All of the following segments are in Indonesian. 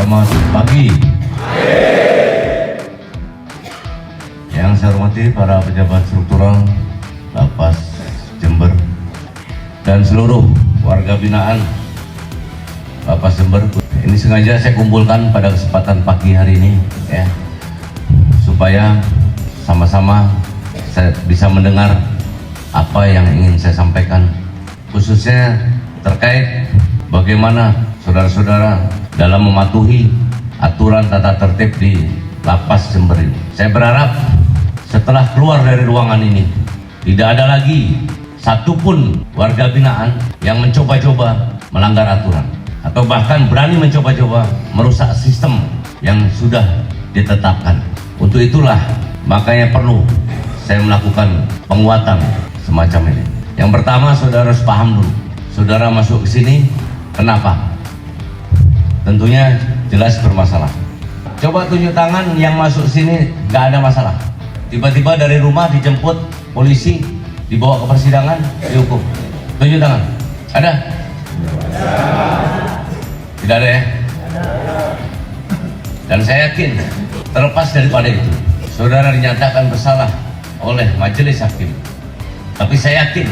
Selamat pagi. Yang saya hormati para pejabat struktural Lapas Jember dan seluruh warga binaan Lapas Jember. Ini sengaja saya kumpulkan pada kesempatan pagi hari ini ya, supaya sama-sama saya bisa mendengar apa yang ingin saya sampaikan, khususnya terkait bagaimana saudara-saudara dalam mematuhi aturan tata tertib di Lapas Jember ini. Saya berharap setelah keluar dari ruangan ini tidak ada lagi satupun warga binaan yang mencoba-coba melanggar aturan atau bahkan berani mencoba-coba merusak sistem yang sudah ditetapkan. Untuk itulah makanya perlu saya melakukan penguatan semacam ini. Yang pertama, saudara harus paham dulu. Saudara masuk ke sini, kenapa? Tentunya jelas bermasalah. Coba tunjuk tangan yang masuk sini nggak ada masalah. Tiba-tiba dari rumah dijemput polisi, dibawa ke persidangan, dihukum. Tunjuk tangan. Ada? Tidak ada ya? Dan saya yakin terlepas daripada itu, saudara dinyatakan bersalah oleh majelis hakim. Tapi saya yakin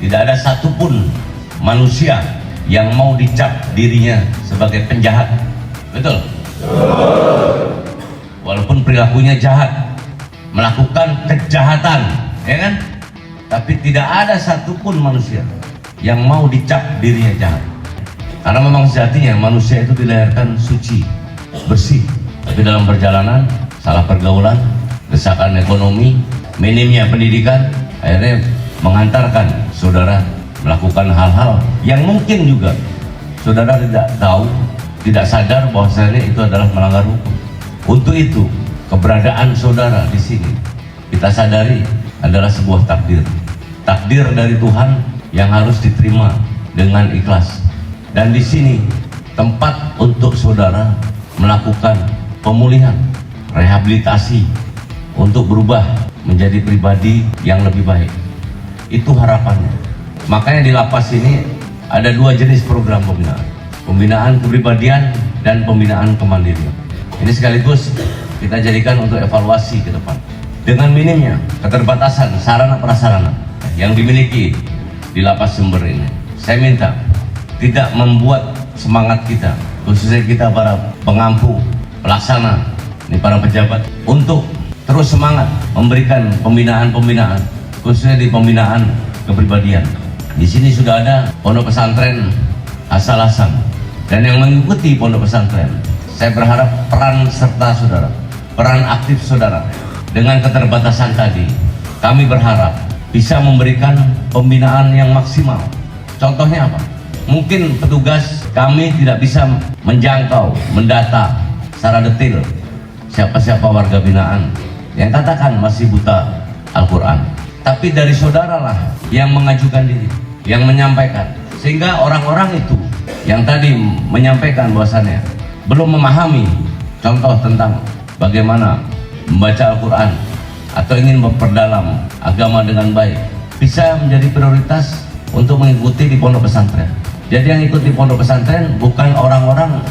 tidak ada satupun manusia yang mau dicap dirinya sebagai penjahat. Betul? Walaupun perilakunya jahat, melakukan kejahatan, ya kan? Tapi tidak ada satupun manusia yang mau dicap dirinya jahat. Karena memang sejatinya manusia itu dilahirkan suci, bersih. Tapi dalam perjalanan, salah pergaulan, desakan ekonomi, minimnya pendidikan, akhirnya mengantarkan saudara melakukan hal-hal yang mungkin juga saudara tidak tahu, tidak sadar bahwasanya itu adalah melanggar hukum. Untuk itu, keberadaan saudara di sini kita sadari adalah sebuah takdir. Takdir dari Tuhan yang harus diterima dengan ikhlas. Dan di sini tempat untuk saudara melakukan pemulihan, rehabilitasi untuk berubah menjadi pribadi yang lebih baik. Itu harapannya. Makanya di lapas ini ada dua jenis program pembinaan. Pembinaan kepribadian dan pembinaan kemandirian. Ini sekaligus kita jadikan untuk evaluasi ke depan. Dengan minimnya keterbatasan sarana prasarana yang dimiliki di Lapas Jember ini, saya minta tidak membuat semangat kita, khususnya kita para pengampu, pelaksana, ini para pejabat, untuk terus semangat memberikan pembinaan-pembinaan, khususnya di pembinaan kepribadian. Di sini sudah ada pondok pesantren Asal-Asam, dan yang mengikuti pondok pesantren, saya berharap peran serta saudara, peran aktif saudara dengan keterbatasan tadi, kami berharap bisa memberikan pembinaan yang maksimal. Contohnya apa? Mungkin petugas kami tidak bisa menjangkau, mendata secara detail siapa-siapa warga binaan yang katakan masih buta Al-Quran. Tapi dari saudaralah yang mengajukan diri, yang menyampaikan. Sehingga orang-orang itu yang tadi menyampaikan bahwasannya belum memahami contoh tentang bagaimana membaca Al-Quran atau ingin memperdalam agama dengan baik, bisa menjadi prioritas untuk mengikuti di pondok pesantren. Jadi yang ikut di pondok pesantren bukan orang-orang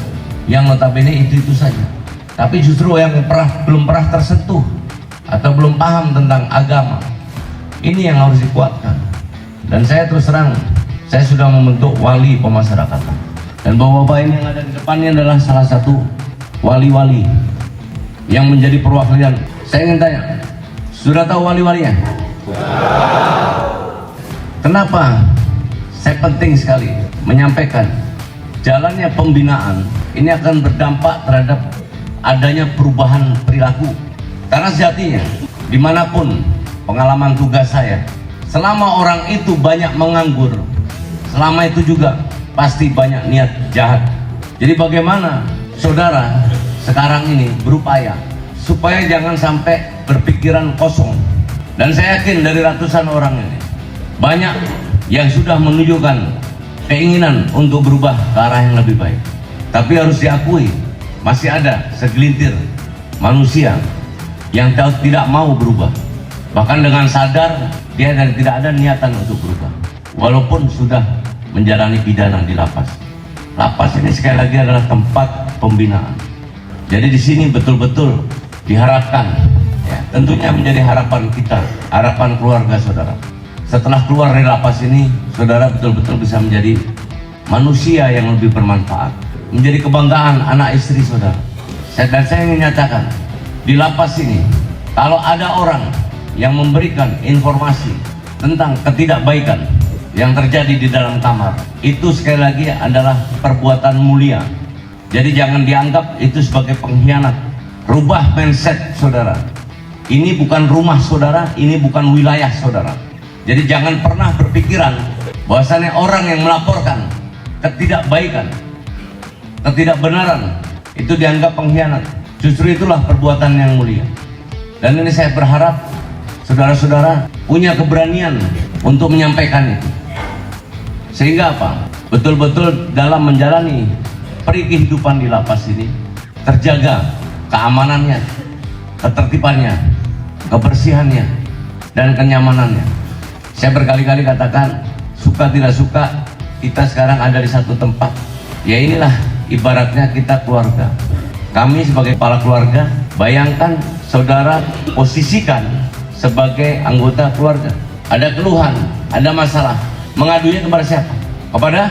yang notabene itu saja, tapi justru yang belum pernah tersentuh atau belum paham tentang agama. Ini yang harus dikuatkan. Dan saya terus terang, saya sudah membentuk wali pemasyarakatan. Dan bapak-bapak ini yang ada di depannya adalah salah satu wali-wali yang menjadi perwakilan. Saya ingin tanya, sudah tahu wali-walinya? Kenapa saya penting sekali menyampaikan jalannya pembinaan ini akan berdampak terhadap adanya perubahan perilaku. Karena sejatinya dimanapun pengalaman tugas saya, selama orang itu banyak menganggur, selama itu juga pasti banyak niat jahat. Jadi bagaimana saudara sekarang ini berupaya supaya jangan sampai berpikiran kosong. Dan saya yakin dari ratusan orang ini banyak yang sudah menunjukkan keinginan untuk berubah ke arah yang lebih baik. Tapi harus diakui masih ada segelintir manusia yang tidak mau berubah. Bahkan dengan sadar dia tidak ada niatan untuk berubah, walaupun sudah menjalani pidana di lapas. Lapas ini sekali lagi adalah tempat pembinaan. Jadi di sini betul-betul diharapkan, ya, tentunya menjadi harapan kita, harapan keluarga saudara. Setelah keluar dari lapas ini, saudara betul-betul bisa menjadi manusia yang lebih bermanfaat, menjadi kebanggaan anak istri saudara. Dan saya ingin nyatakan, di lapas ini, kalau ada orang yang memberikan informasi tentang ketidakbaikan yang terjadi di dalam kamar, itu sekali lagi adalah perbuatan mulia. Jadi jangan dianggap itu sebagai pengkhianat. Rubah mindset saudara. Ini bukan rumah saudara, ini bukan wilayah saudara. Jadi jangan pernah berpikiran bahwasannya orang yang melaporkan ketidakbaikan, ketidakbenaran itu dianggap pengkhianat. Justru itulah perbuatan yang mulia. Dan ini saya berharap saudara-saudara punya keberanian untuk menyampaikan itu. Sehingga apa? Betul-betul dalam menjalani peri kehidupan di lapas ini terjaga keamanannya, ketertibannya, kebersihannya, dan kenyamanannya. Saya berkali-kali katakan, suka tidak suka, kita sekarang ada di satu tempat. Ya inilah ibaratnya kita keluarga. Kami sebagai kepala keluarga, bayangkan saudara posisikan sebagai anggota keluarga. Ada keluhan, ada masalah, mengadunya kepada siapa? Kepada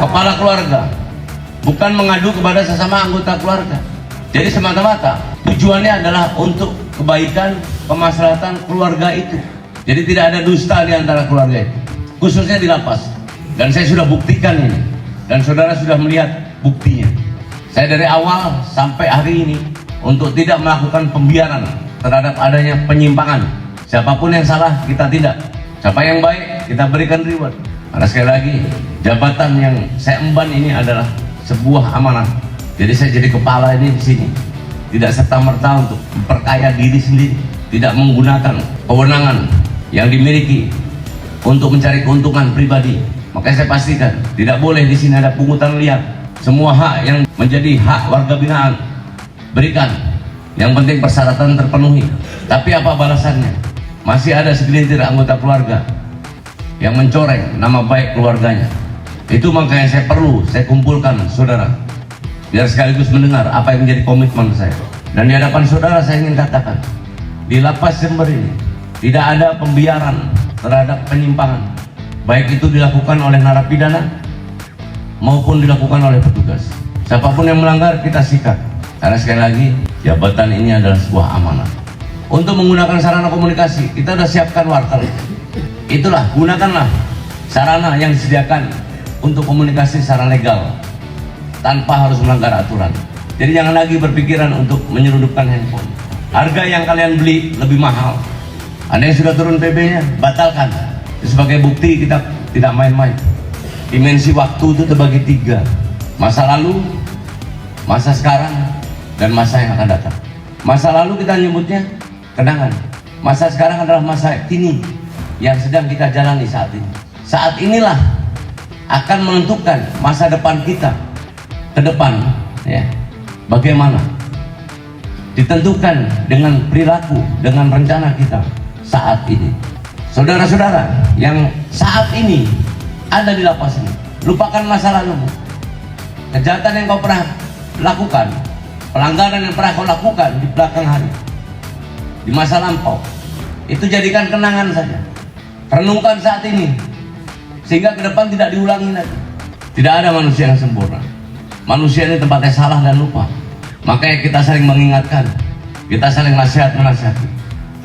kepala keluarga. Bukan mengadu kepada sesama anggota keluarga. Jadi semata-mata tujuannya adalah untuk kebaikan, kemaslahatan keluarga itu. Jadi tidak ada dusta di antara keluarga itu, khususnya di lapas. Dan saya sudah buktikan ini, dan saudara sudah melihat buktinya. Saya dari awal sampai hari ini untuk tidak melakukan pembiaran terhadap adanya penyimpangan. Siapapun yang salah kita tindak, siapa yang baik kita berikan reward. Karena sekali lagi jabatan yang saya emban ini adalah sebuah amanah. Jadi saya jadi kepala ini di sini tidak serta-merta untuk memperkaya diri sendiri, tidak menggunakan kewenangan yang dimiliki untuk mencari keuntungan pribadi. Makanya saya pastikan tidak boleh di sini ada pungutan liar. Semua hak yang menjadi hak warga binaan berikan. Yang penting persyaratan terpenuhi. Tapi apa balasannya? Masih ada segelintir anggota keluarga yang mencoreng nama baik keluarganya. Itu makanya saya kumpulkan saudara, biar sekaligus mendengar apa yang menjadi komitmen saya. Dan di hadapan saudara saya ingin katakan, di lapas Jember ini tidak ada pembiaran terhadap penyimpangan, baik itu dilakukan oleh narapidana maupun dilakukan oleh petugas. Siapapun yang melanggar kita sikat. Karena sekali lagi jabatan ini adalah sebuah amanah. Untuk menggunakan sarana komunikasi kita sudah siapkan wartel. Itulah, gunakanlah sarana yang disediakan untuk komunikasi secara legal tanpa harus melanggar aturan. Jadi jangan lagi berpikiran untuk menyelundupkan handphone. Harga yang kalian beli lebih mahal. Ada yang sudah turun PB-nya, batalkan. Sebagai bukti kita tidak main-main. Dimensi waktu itu terbagi 3. Masa lalu, masa sekarang, dan masa yang akan datang. Masa lalu kita nyebutnya kenangan. Masa sekarang adalah masa kini yang sedang kita jalani saat ini. Saat inilah akan menentukan masa depan kita ke depan, ya. Bagaimana? Ditentukan dengan perilaku, dengan rencana kita saat ini. Saudara-saudara yang saat ini ada di lapas ini, lupakan masa lalu. Kejahatan yang kau pernah lakukan, pelanggaran yang pernah kau lakukan di belakang hari, di masa lampau, itu jadikan kenangan saja. Renungkan saat ini, sehingga ke depan tidak diulangi lagi. Tidak ada manusia yang sempurna. Manusia ini tempatnya salah dan lupa. Makanya kita saling mengingatkan, kita saling menasihati.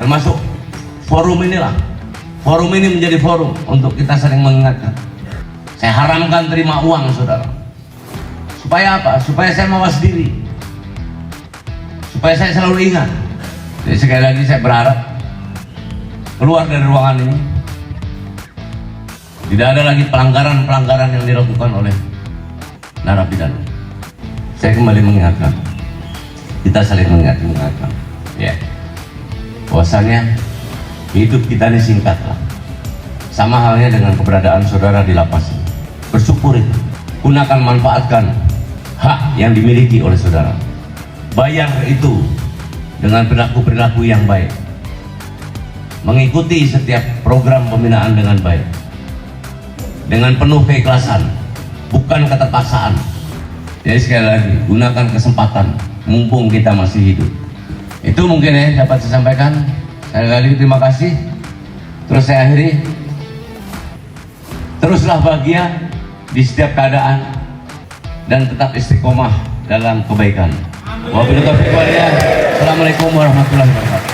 Termasuk forum inilah. Forum ini menjadi forum untuk kita saling mengingatkan. Saya haramkan terima uang, saudara. Supaya apa? Supaya saya mawas diri. Supaya saya selalu ingat. Jadi sekali lagi saya berharap keluar dari ruangan ini tidak ada lagi pelanggaran-pelanggaran yang dilakukan oleh narapidana. Saya kembali mengingatkan, kita saling mengingatkan, ya, bahwasanya hidup kita ini singkatlah. Sama halnya dengan keberadaan saudara di lapas ini. Bersyukur itu, gunakan, manfaatkan hak yang dimiliki oleh saudara. Bayar itu dengan perilaku-perilaku yang baik. Mengikuti setiap program pembinaan dengan baik. Dengan penuh keikhlasan, bukan keterpaksaan. Jadi sekali lagi, gunakan kesempatan mumpung kita masih hidup. Itu mungkin ya dapat saya sampaikan. Sekali lagi terima kasih. Terus saya akhiri, teruslah bahagia di setiap keadaan dan tetap istiqomah dalam kebaikan. Wabillahi taufiq wal hidayah. Assalamualaikum warahmatullahi wabarakatuh.